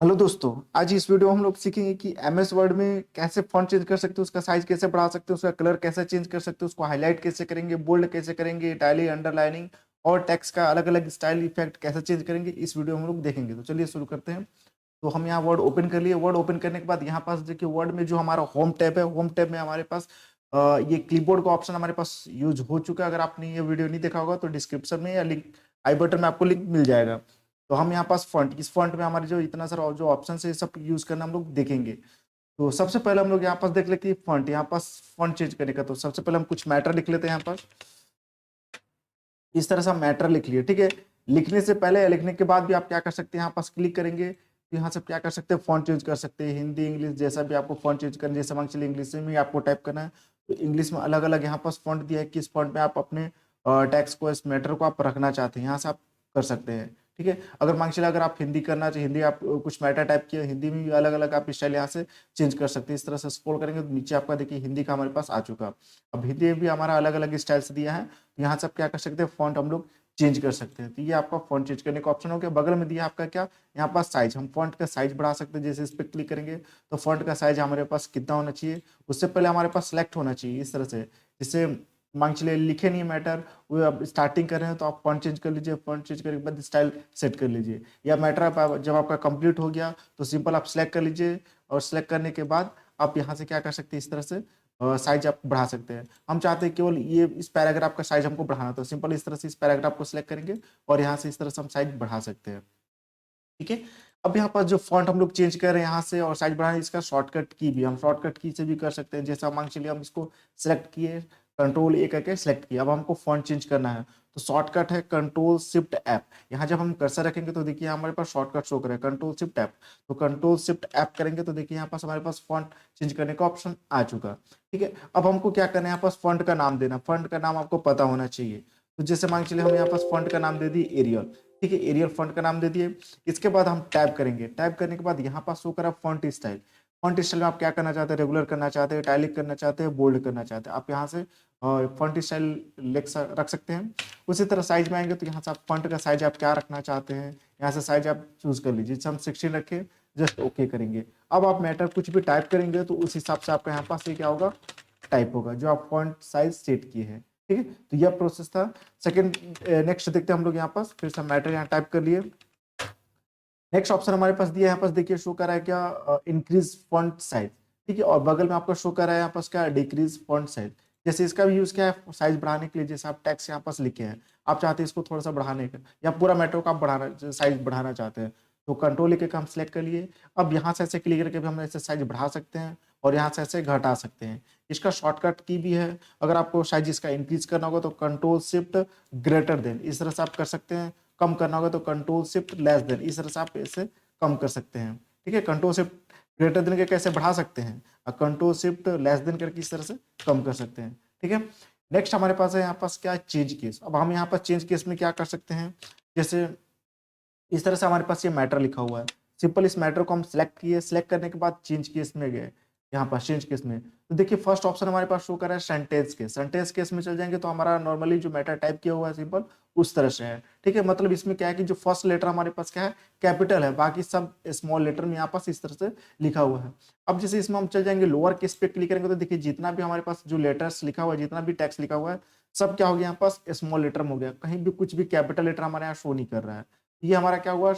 Hello दोस्तों। आज इस वीडियो में हम लोग सीखेंगे कि एमएस वर्ड में कैसे फॉन्ट चेंज कर सकते हैं, उसका साइज कैसे बढ़ा सकते हैं, उसका कलर कैसे चेंज कर सकते हैं, उसको हाईलाइट कैसे करेंगे, बोल्ड कैसे करेंगे, इटैलिक, अंडरलाइनिंग और टेक्स्ट का अलग अलग स्टाइल इफेक्ट कैसे चेंज करेंगे, इस वीडियो में हम लोग देखेंगे। तो चलिए शुरू करते हैं। तो हम यहाँ वर्ड ओपन कर लिए। वर्ड ओपन करने के बाद यहाँ पास देखिए, वर्ड में जो हमारा होम टैब है, होम टैब में हमारे पास ये क्लिपबोर्ड का ऑप्शन हमारे पास यूज हो चुका है। अगर आपने ये वीडियो नहीं देखा होगा तो डिस्क्रिप्शन में या लिंक आई बटन में आपको लिंक मिल जाएगा। तो हम यहाँ पास फॉन्ट, इस फॉन्ट में हमारे जो इतना सारा जो ऑप्शन है, ये सब यूज करना हम लोग देखेंगे। तो सबसे पहले हम लोग यहाँ पास देख लेते हैं फॉन्ट, यहाँ पास फॉन्ट चेंज करने का। तो सबसे पहले हम कुछ मैटर लिख लेते हैं यहाँ पास। इस तरह से हम मैटर लिख लिए, ठीक है। लिखने से पहले या लिखने के बाद भी आप क्या कर सकते हैं, यहाँ पास क्लिक करेंगे तो यहाँ से क्या कर सकते हैं, फॉन्ट चेंज कर सकते हैं। हिंदी, इंग्लिश, जैसा भी आपको फॉन्ट चेंज करना है। जैसे मान चलिए इंग्लिश में आपको टाइप करना है तो इंग्लिश में अलग अलग यहाँ पास फॉन्ट दिया है, किस फॉन्ट में आप अपने टेक्स्ट को, इस मैटर को आप रखना चाहते हैं, यहाँ से आप कर सकते हैं, ठीक है। अगर मान चलिए अगर आप हिंदी करना चाहिए, हिंदी आप कुछ मैटर टाइप किया, हिंदी में भी अलग अलग आप स्टाइल यहाँ से चेंज कर सकते हैं। इस तरह से स्क्रॉल करेंगे तो नीचे आपका देखिए हिंदी का हमारे पास आ चुका। अब हिंदी में भी हमारा अलग अलग स्टाइल से दिया है, यहाँ से आप क्या कर सकते हैं, फॉन्ट हम लोग चेंज कर सकते हैं। तो ये आपका फॉन्ट चेंज करने का ऑप्शन हो गया। बगल में दिया आपका क्या, यहाँ पास साइज, हम फॉन्ट का साइज बढ़ा सकते हैं। जैसे इस पर क्लिक करेंगे तो फॉन्ट का साइज हमारे पास कितना होना चाहिए, उससे पहले हमारे पास सिलेक्ट होना चाहिए इस तरह से। जैसे मान चलिए लिखे नहीं मैटर, वो अब स्टार्टिंग कर रहे हैं तो आप फॉन्ट चेंज कर लीजिए। फॉन्ट चेंज करने के बाद स्टाइल सेट कर लीजिए। या मैटर आप जब आपका कंप्लीट हो गया तो सिंपल आप सेलेक्ट कर लीजिए, और सेलेक्ट करने के बाद आप यहाँ से क्या कर सकते हैं, इस तरह से साइज आप बढ़ा सकते हैं। हम चाहते हैं केवल ये इस पैराग्राफ का साइज हमको बढ़ाना, तो सिंपल इस तरह से इस पैराग्राफ को सिलेक्ट करेंगे और यहाँ से इस तरह से हम साइज बढ़ा सकते हैं, ठीक है। अब यहाँ पर जो फॉन्ट हम लोग चेंज कर रहे हैं यहाँ से और साइज बढ़ाने, इसका शॉर्टकट की भी हम शॉर्टकट की से भी कर सकते हैं। जैसा मान चलिए हम इसको सेलेक्ट किए, कंट्रोल ए करके सेलेक्ट किया, अब हमको फॉन्ट चेंज करना है तो शॉर्टकट है कंट्रोल शिफ्ट ऐप। यहाँ जब हम कर्सर रखेंगे तो देखिए हमारे पास शॉर्टकट शो करे कंट्रोल शिफ्ट ऐप। तो कंट्रोल शिफ्ट ऐप करेंगे तो देखिए यहाँ पास हमारे पास फॉन्ट चेंज करने का ऑप्शन आ चुका, ठीक है। अब हमको क्या करना है, यहाँ पास फॉन्ट का नाम देना। फॉन्ट का नाम आपको पता होना चाहिए। तो जैसे मान चलिए हम यहाँ पास फॉन्ट का नाम दे दिए एरियल, ठीक है, एरियल फॉन्ट का नाम दे दिए। इसके बाद हम टैप करेंगे, टैप करने के बाद यहाँ पास शो करा फॉन्ट स्टाइल। फॉन्ट स्टाइल में आप क्या करना चाहते हैं, रेगुलर करना चाहते हैं, इटैलिक करना चाहते हैं, बोल्ड करना चाहते हैं, आप यहाँ से फॉन्ट स्टाइल रख सकते हैं। उसी तरह साइज में आएंगे तो यहाँ से आप फॉन्ट का साइज आप क्या रखना चाहते हैं, यहाँ से साइज आप चूज कर लीजिए। जैसे हम 16 रखें, जस्ट ओके करेंगे। अब आप मैटर कुछ भी टाइप करेंगे तो उस हिसाब से आपका यहाँ पास ये क्या होगा, टाइप होगा जो आप फॉन्ट साइज सेट किए हैं, ठीक है। तो यह प्रोसेस था। सेकंड, नेक्स्ट देखते हैं हम लोग यहाँ पास। फिर से मैटर यहाँ टाइप कर लिए। नेक्स्ट ऑप्शन हमारे पास दिया है, यहाँ पास देखिए शो कर रहा है क्या, इंक्रीज फॉन्ट साइज, ठीक है। और बगल में आपका शो कर रहा है यहाँ पास क्या, डिक्रीज फॉन्ट साइज। जैसे इसका भी यूज क्या है, साइज बढ़ाने के लिए। जैसे आप टेक्स्ट यहाँ पास लिखे हैं, आप चाहते हैं इसको थोड़ा सा बढ़ाने का, या पूरा मैटर को आप बढ़ाना, साइज बढ़ाना चाहते हैं तो कंट्रोल लेके हम सेलेक्ट कर लिए। अब यहाँ से ऐसे क्लिक करके भी हम ऐसे साइज बढ़ा सकते हैं और यहाँ से ऐसे घटा सकते हैं। इसका शॉर्टकट की भी है। अगर आपको साइज इसका इंक्रीज करना होगा तो कंट्रोल शिफ्ट ग्रेटर देन, इस तरह से आप कर सकते हैं। कम करना होगा तो कंट्रोल शिफ्ट लेस देन, इस तरह से आप इसे कम कर सकते हैं, ठीक है। कंट्रोल शिफ्ट ग्रेटर देन के कैसे बढ़ा सकते हैं, और कंट्रोल शिफ्ट लेस देन करके इस तरह से कम कर सकते हैं, ठीक है। नेक्स्ट हमारे पास है यहाँ पास क्या, चेंज केस। अब हम यहाँ पर चेंज केस में क्या कर सकते हैं, जैसे इस तरह से हमारे पास ये मैटर लिखा हुआ है। सिंपल इस मैटर को हम सेलेक्ट किए, सेलेक्ट करने के बाद चेंज केस में गए, यहाँ पर चेंज केस में तो देखिए फर्स्ट ऑप्शन हमारे पास शो कर रहा है सेंटेंस केस। सेंटेंस केस में चल जाएंगे तो हमारा नॉर्मली जो मैटर टाइप किया हुआ है सिंपल उस तरह से है, ठीक है। मतलब इसमें क्या है कि जो फर्स्ट लेटर हमारे पास क्या है, कैपिटल है, बाकी सब स्मॉल लेटर में यहाँ पास इस तरह से लिखा हुआ है। अब जैसे इसमें हम चल जाएंगे लोअर केस पे क्लिक करेंगे तो देखिए जितना भी हमारे पास जो लेटर्स लिखा हुआ है, जितना भी टेक्स्ट लिखा हुआ है, सब क्या हो गया, यहाँ पास स्मॉल लेटर में हो गया। कहीं भी कुछ भी कैपिटल लेटर हमारे यहाँ शो नहीं कर रहा है। ये हमारा क्या हुआ,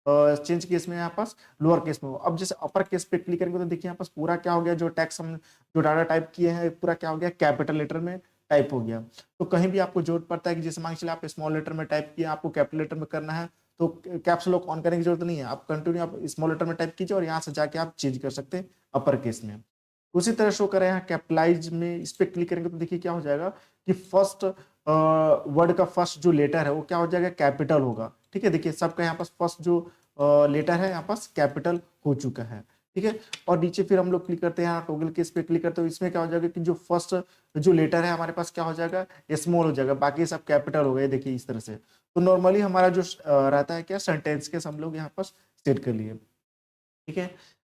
चेंज केस में यहाँ पास लोअर केस में हो। अब जैसे अपर केस पे क्लिक करेंगे तो देखिए यहाँ पास पूरा क्या हो गया, जो टेक्स्ट हम जो डाटा टाइप किए हैं पूरा क्या हो गया, कैपिटल लेटर में टाइप हो गया। तो कहीं भी आपको जरूरत पड़ता है कि जैसे मान के चलिए आप स्मॉल लेटर में टाइप किए, आपको कैपिटल लेटर में करना है तो कैप्स लॉक ऑन करने की जरूरत नहीं है। आप कंटिन्यू आप स्मॉल लेटर में टाइप कीजिए और यहाँ से जाके आप चेंज कर सकते हैं अपर केस में। उसी तरह शो करें यहाँ कैपिटलाइज में, इस पे क्लिक करेंगे तो देखिए क्या हो जाएगा कि फर्स्ट वर्ड का फर्स्ट जो लेटर है वो क्या हो जाएगा, कैपिटल होगा, ठीक है। देखिए सबका यहाँ पास फर्स्ट जो लेटर है यहाँ पास कैपिटल हो चुका है, ठीक है। और नीचे फिर हम लोग क्लिक करते हैं, यहाँ टॉगल केस पे क्लिक करते हैं, इसमें क्या हो जाएगा कि जो फर्स्ट जो लेटर है हमारे पास क्या हो जाएगा, स्मॉल हो जाएगा, बाकी सब कैपिटल हो गए, देखिए इस तरह से। तो नॉर्मली हमारा जो रहता है क्या, सेंटेंस के हम लोग यहाँ पास सेट कर लिए, ठीक है।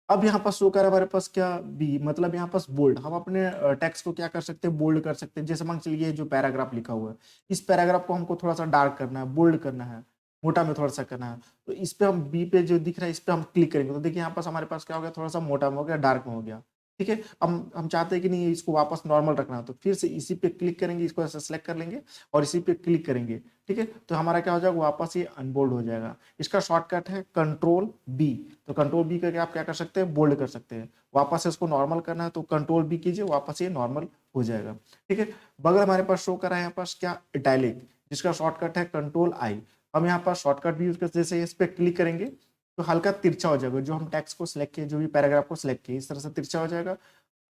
अब यहाँ पास शो कर रहा है हमारे पास क्या, बी, मतलब यहाँ पास बोल्ड। हम अपने टेक्स्ट को क्या कर सकते हैं, बोल्ड कर सकते हैं। जैसे मान चलिए जो पैराग्राफ लिखा हुआ है, इस पैराग्राफ को हमको थोड़ा सा डार्क करना है, बोल्ड करना है। मोटा में थोड़ा सा करना है, तो इस पे हम बी पे जो दिख रहा है इस पे हम क्लिक करेंगे तो देखिए यहाँ पास हमारे पास क्या हो गया, थोड़ा सा मोटा में हो गया, डार्क में हो गया। ठीक है, हम चाहते हैं कि नहीं इसको वापस नॉर्मल रखना, तो फिर से इसी पे क्लिक करेंगे, इसको ऐसे सेलेक्ट कर लेंगे और इसी पे क्लिक करेंगे। ठीक है, तो हमारा क्या हो जाएगा, वापस ये अनबोल्ड हो जाएगा। इसका शॉर्टकट है कंट्रोल बी, तो कंट्रोल बी करके आप क्या कर सकते हैं, बोल्ड कर सकते हैं। वापस इसको नॉर्मल करना है तो कंट्रोल बी कीजिए, वापस ये नॉर्मल हो जाएगा। ठीक है, बगल हमारे पास शो कर रहा है यहाँ पास क्या, इटैलिक, जिसका शॉर्टकट है कंट्रोल आई। हम यहाँ पर शॉर्टकट भी यूज करते, जैसे इस पे क्लिक करेंगे तो हल्का तिरछा हो जाएगा, जो हम टेक्स्ट को सिलेक्ट किए, जो भी पैराग्राफ को सिलेक्ट किए, इस तरह से तिरछा हो जाएगा।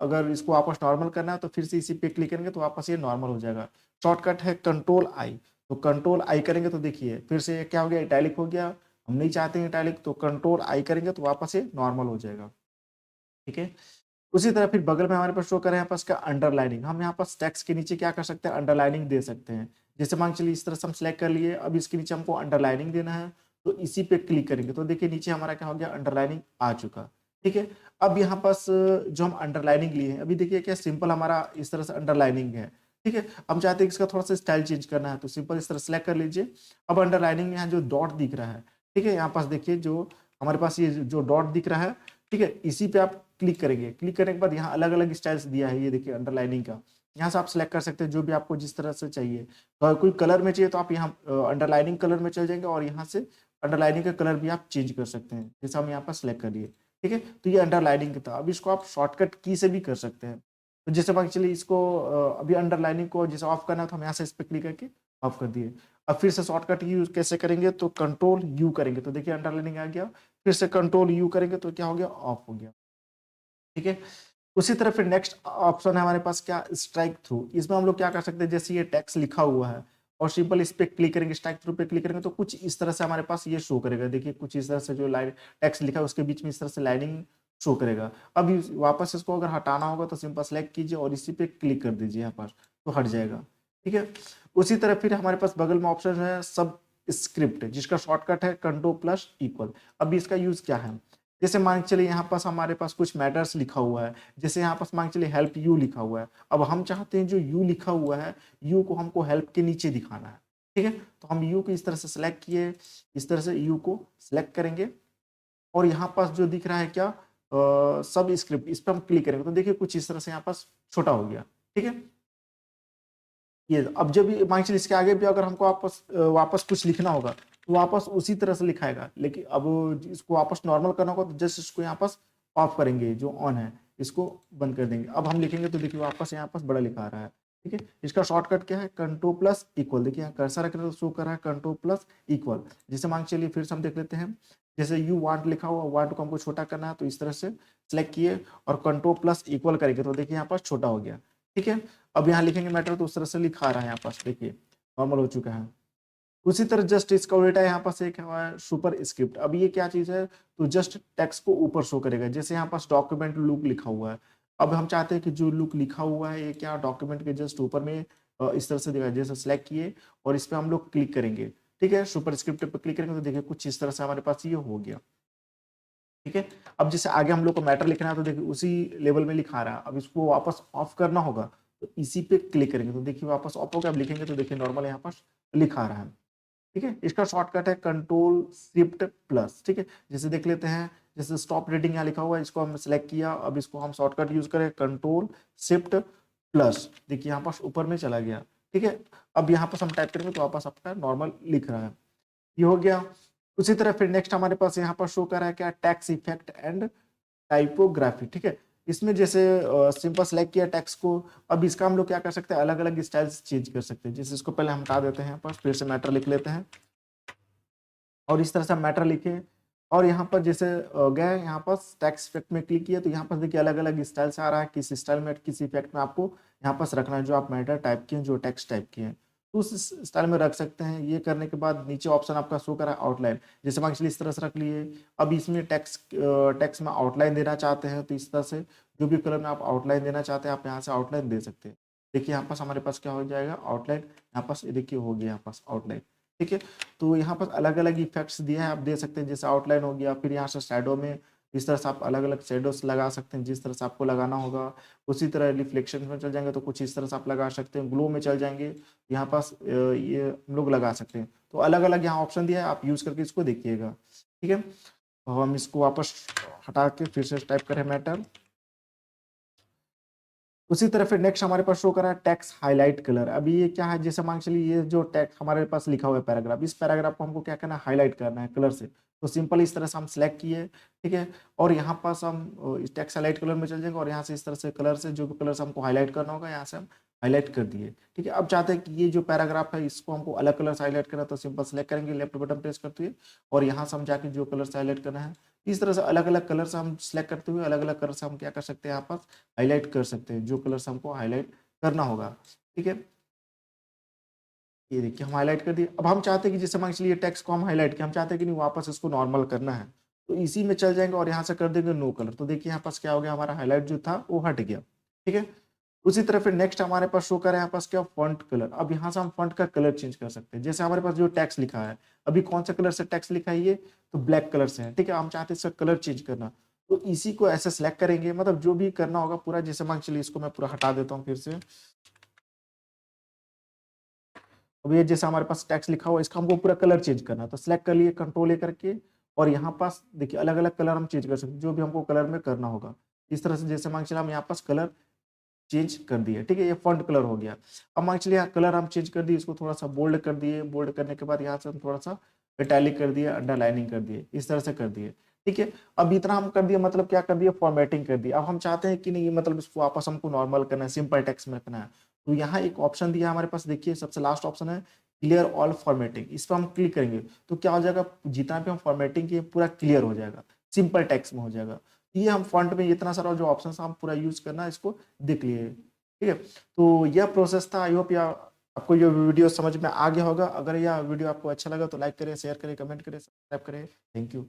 अगर इसको वापस नॉर्मल करना है तो फिर से इसी पे क्लिक करेंगे तो वापस ये नॉर्मल हो जाएगा। शॉर्टकट है कंट्रोल आई, तो कंट्रोल आई करेंगे तो देखिए फिर से क्या हो गया, इटैलिक हो गया। हम नहीं चाहते हैं इटैलिक, तो कंट्रोल आई करेंगे तो वापस ये नॉर्मल हो जाएगा। ठीक है, उसी तरह फिर बगल में हमारे पास शो करें यहाँ पास का अंडरलाइनिंग, हम यहाँ पास टेक्स्ट के नीचे क्या कर सकते हैं, अंडरलाइनिंग दे सकते हैं। जैसे मान चलिए इस तरह से हम सेलेक्ट कर लिए, अब इसके नीचे हमको अंडरलाइनिंग देना है, तो इसी पे क्लिक करेंगे तो देखिए नीचे हमारा क्या हो गया, अंडरलाइनिंग आ चुका। ठीक है, अब यहाँ पास जो हम अंडरलाइनिंग लिए हैं, अभी देखिए क्या सिंपल हमारा इस तरह से अंडरलाइनिंग है। ठीक है, हम चाहते हैं इसका थोड़ा सा स्टाइल चेंज करना है, तो सिंपल इस तरह सेलेक्ट कर लीजिए। अब अंडरलाइनिंग में यहाँ जो डॉट दिख रहा है, ठीक है, यहाँ पास देखिए जो हमारे पास ये जो डॉट दिख रहा है, ठीक है, इसी पे आप क्लिक करेंगे। क्लिक करने के बाद यहाँ अलग अलग स्टाइल्स दिया है, ये देखिए अंडरलाइनिंग का, यहाँ से आप सिलेक्ट कर सकते हैं जो भी आपको जिस तरह से चाहिए। तो अगर कोई कलर में चाहिए तो आप यहाँ अंडरलाइनिंग कलर में चल जाएंगे और यहाँ से अंडरलाइनिंग का कलर भी आप चेंज कर सकते हैं, जैसे हम यहाँ पर सिलेक्ट कर लिए। ठीक है, तो ये अंडरलाइनिंग का था। अब इसको आप शॉर्टकट की से भी कर सकते हैं, तो जैसे मान चलिए इसको अभी अंडरलाइनिंग को जैसे ऑफ करना है तो हम यहाँ से इस पर क्लिक करके ऑफ कर दिए। अब फिर से शॉर्टकट यूज कैसे करेंगे, तो कंट्रोल यू करेंगे तो देखिए अंडरलाइनिंग आ गया, फिर से कंट्रोल यू करेंगे तो क्या हो गया, ऑफ हो गया। ठीक है, उसी तरह फिर नेक्स्ट ऑप्शन है हमारे पास क्या, स्ट्राइक थ्रू। इसमें हम लोग क्या कर सकते हैं, जैसे ये टेक्स्ट लिखा हुआ है और सिंपल इस पे क्लिक करेंगे, स्ट्राइक थ्रू पे क्लिक करेंगे तो कुछ इस तरह से हमारे पास ये शो करेगा। देखिए कुछ इस तरह से जो लाइन टेक्स्ट लिखा है उसके बीच में इस तरह से लाइनिंग शो करेगा। अब वापस इसको अगर हटाना होगा तो सिंपल सेलेक्ट कीजिए और इसी पे क्लिक कर दीजिए, यहाँ पर तो हट जाएगा। ठीक है, उसी तरह फिर हमारे पास बगल में ऑप्शन है सब स्क्रिप्ट, जिसका शॉर्टकट है कंट्रोल प्लस इक्वल। अब इसका यूज क्या है, जैसे मान के चलिए यहाँ पास हमारे पास कुछ मैटर्स लिखा हुआ है, जैसे यहाँ पास मान के चलिए हेल्प यू लिखा हुआ है। अब हम चाहते हैं जो यू लिखा हुआ है, यू को हमको हेल्प के नीचे दिखाना है। ठीक है, तो हम यू को इस तरह से सिलेक्ट किए, इस तरह से यू को सिलेक्ट करेंगे और यहाँ पास जो दिख रहा है क्या, सब स्क्रिप्ट, इस पर हम क्लिक करेंगे तो देखिए कुछ इस तरह से यहाँ पास छोटा हो गया। ठीक है, ये अब जब मान चलिए इसके आगे भी अगर हमको वापस वापस कुछ लिखना होगा तो वापस उसी तरह से लिखाएगा, लेकिन अब इसको वापस नॉर्मल करना होगा तो जस्ट इसको यहाँ पास ऑफ करेंगे, जो ऑन है इसको बंद कर देंगे। अब हम लिखेंगे तो देखिए वापस यहाँ पास बड़ा लिखा आ रहा है। ठीक है, इसका शॉर्टकट क्या है, कंट्रोल प्लस इक्वल। देखिए यहाँ कर्सर रख रहे तो शो कर रहा है कंट्रोल प्लस इक्वल। जैसे मान चलिए फिर से हम देख लेते हैं, जैसे यू वांट लिखा हुआ, वांट को हमको छोटा करना है तो इस तरह से सिलेक्ट किए और कंट्रोल प्लस इक्वल करेंगे तो देखिए यहाँ पास छोटा हो गया। ठीक है, अब यहाँ लिखेंगे मैटर तो उस तरह से लिखा रहा है, यहाँ पास देखिए नॉर्मल हो चुका है। उसी तरह जस्ट इसका उल्टा यहाँ पास एक है सुपर स्क्रिप्ट। अब ये क्या चीज है, तो जस्ट टेक्स्ट को ऊपर शो करेगा, जैसे यहाँ पास डॉक्यूमेंट लुक लिखा हुआ है। अब हम चाहते हैं कि जो लुक लिखा हुआ है ये क्या डॉक्यूमेंट के जस्ट ऊपर में इस तरह से दिखाई, जैसे सिलेक्ट किए और इस पर हम लोग क्लिक करेंगे। ठीक है, सुपर स्क्रिप्ट पर क्लिक करेंगे तो देखिए कुछ इस तरह से हमारे पास ये हो गया। ठीक है, अब जैसे आगे हम लोग को मैटर लिखना है तो देखिए उसी लेवल में लिखा रहा है। अब इसको वापस ऑफ करना होगा तो इसी पे क्लिक करेंगे तो देखिए वापस ऑफ हो गया। अब लिखेंगे तो देखिए नॉर्मल यहाँ पास लिखा रहा है। ठीक है, इसका शॉर्टकट है कंट्रोल शिफ्ट प्लस। ठीक है, जैसे देख लेते हैं, जैसे स्टॉप रीडिंग यहाँ लिखा हुआ है, इसको हम सिलेक्ट किया, अब इसको हम शॉर्टकट यूज करें कंट्रोल शिफ्ट प्लस, देखिए यहाँ पास ऊपर में चला गया। ठीक है, अब यहाँ पास हम टाइप करेंगे तो वापस आपका नॉर्मल लिख रहा है, ये हो गया। उसी तरह फिर नेक्स्ट हमारे पास यहाँ पर शो कर रहा है क्या, टैक्स इफेक्ट एंड टाइपोग्राफी। ठीक है, इसमें जैसे सिंपल सेलेक्ट किया टेक्स्ट को, अब इसका हम लोग क्या कर सकते हैं, अलग अलग स्टाइल्स चेंज कर सकते हैं। जैसे इसको पहले हम हटा देते हैं, यहाँ पर फिर से मैटर लिख लेते हैं और इस तरह से मैटर लिखे और यहाँ पर जैसे गए यहाँ पर टेक्स्ट इफेक्ट में क्लिक किया तो यहाँ पर देखिए अलग अलग स्टाइल से आ रहा है, किस स्टाइल में किस इफेक्ट में आपको यहाँ पर रखना है, जो आप मैटर टाइप किए, जो टेक्स्ट टाइप किए हैं तो उस स्टाइल में रख सकते हैं। ये करने के बाद नीचे ऑप्शन आपका शो करा आउटलाइन, जैसे मान लीजिए इस तरह से रख लिए। अब इसमें टेक्स्ट में आउटलाइन देना चाहते हैं तो इस तरह से जो भी कलर में आप आउटलाइन देना चाहते हैं आप यहाँ से आउटलाइन दे सकते हैं। देखिए यहाँ पास हमारे पास क्या हो जाएगा, आउटलाइन यहाँ पास देखिए हो गया यहाँ पास आउटलाइन। ठीक है, तो यहाँ पर अलग अलग इफेक्ट्स दिए हैं, आप दे सकते हैं, जैसे आउटलाइन हो गया, फिर यहाँ से शैडो में इस तरह से आप अलग-अलग शेडोज़ लगा सकते हैं, जिस तरह से आपको लगाना होगा। उसी तरह रिफ्लेक्शन में चल जाएँगे तो कुछ इस तरह से आप लगा सकते हैं, ग्लो में चल जाएँगे, यहाँ पास ये हम लोग लगा सकते हैं। तो अलग-अलग यहाँ ऑप्शन दिया है, आप यूज़ करके इसको देखिएगा, ठीक है? तो हम इसको वापस हटा के फिर से टाइप करें मैटर। उसी तरह फिर नेक्स्ट हमारे पास शो कर रहा है टेक्स्ट हाइलाइट कलर। अभी ये क्या है, जैसे मान के चलिए ये जो टेक्स्ट हमारे पास लिखा हुआ है पैराग्राफ, इस पैराग्राफ को हमको क्या करना है, हाइलाइट करना है कलर से। तो सिंपल इस तरह से हम सिलेक्ट किए, ठीक है? और यहाँ पास हम इस टेक्स्ट हाइलाइट कलर में चल जाएंगे और यहाँ से इस तरह से कलर से जो भी कलर से हमको हाईलाइट करना होगा, यहाँ से हम हाईलाइट कर दिए, ठीक है? अब चाहते हैं कि ये जो पैराग्राफ है इसको हमको अलग कलर से हाईलाइट करना है, तो सिंपल सेलेक्ट करेंगे, लेफ्ट बटन प्रेस करते हुए, और यहाँ से हम जाके जो कलर से हाईलाइट करना है, इस तरह से अलग-अलग कलर से हम सिलेक्ट करते हुए अलग-अलग कलर से हम क्या कर सकते हैं, यहाँ पर हाईलाइट कर सकते हैं, जो कलर से हमको हाईलाइट करना होगा, ठीक है? ये देखिए हम हाईलाइट कर दिए। अब हम चाहते हैं कि जैसे मान के चलिए टेक्स्ट को हम हाईलाइट किया, हम चाहते हैं कि नहीं वापस इसको नॉर्मल करना है, तो इसी में चल जाएँगे और यहाँ से कर देंगे नो कलर। तो देखिए यहाँ पास क्या हो गया, हमारा हाईलाइट जो था वो हट गया, ठीक है? उसी तरह फिर नेक्स्ट हमारे पास शो कर रहा है यहाँ पास क्या, फ़ॉन्ट कलर। अब यहाँ से हम फ़ॉन्ट का कलर चेंज कर सकते हैं। जैसे हमारे पास जो टेक्स्ट लिखा है, अभी कौन से कलर से टेक्स्ट लिखा है ये? तो ब्लैक कलर से है, ठीक है? हम चाहते हैं इसका कलर चेंज करना, तो इसी को ऐसे सेलेक्ट करेंगे, मतलब जो भी करना होगा पूरा, जैसे मान के चलिए इसको मैं पूरा हटा देता हूँ फिर से। अब ये जैसे हमारे पास टेक्स्ट लिखा हुआ है, इसका हमको पूरा कलर चेंज करना है, तो सिलेक्ट कर लिए कंट्रोल ए करके, और यहाँ पास देखिए अलग-अलग कलर हम चेंज कर सकते हैं, जो भी हमको कलर में करना होगा। इस तरह से जैसे मान के चलिए हम यहाँ पास कलर चेंज कर दिए, ठीक है? ये फ़ॉन्ट कलर हो गया। अब मान के चलिए यहाँ कलर हम चेंज कर दिए, इसको थोड़ा-सा बोल्ड कर दिए, बोल्ड करने के बाद यहाँ से हम थोड़ा-सा इटैलिक कर दिए, अंडरलाइनिंग कर दिए, इस तरह से कर दिए, ठीक है? अब इतना हम कर दिए, मतलब क्या कर दिए, फॉर्मेटिंग कर दी। अब हम चाहते हैं कि नहीं मतलब इसको वापस हमको नॉर्मल करना है, सिंपल टेक्स्ट में रखना है। तो यहाँ एक ऑप्शन दिया है हमारे पास, देखिए सबसे लास्ट ऑप्शन है क्लियर ऑल फॉर्मेटिंग। इस पे हम क्लिक करेंगे तो क्या हो जाएगा, जितना भी हम फॉर्मेटिंग किए पूरा क्लियर हो जाएगा, सिंपल टेक्स्ट में हो जाएगा। ये हम फ़ॉन्ट में इतना सारा जो ऑप्शंस हम पूरा यूज़ करना है, इसको देख लिए, ठीक है? तो यह प्रोसेस था। आई होप या आपको ये वीडियो समझ में आ गया होगा। अगर यह वीडियो आपको अच्छा लगा तो लाइक करें, शेयर करें, कमेंट करें, सब्सक्राइब करें। Thank you.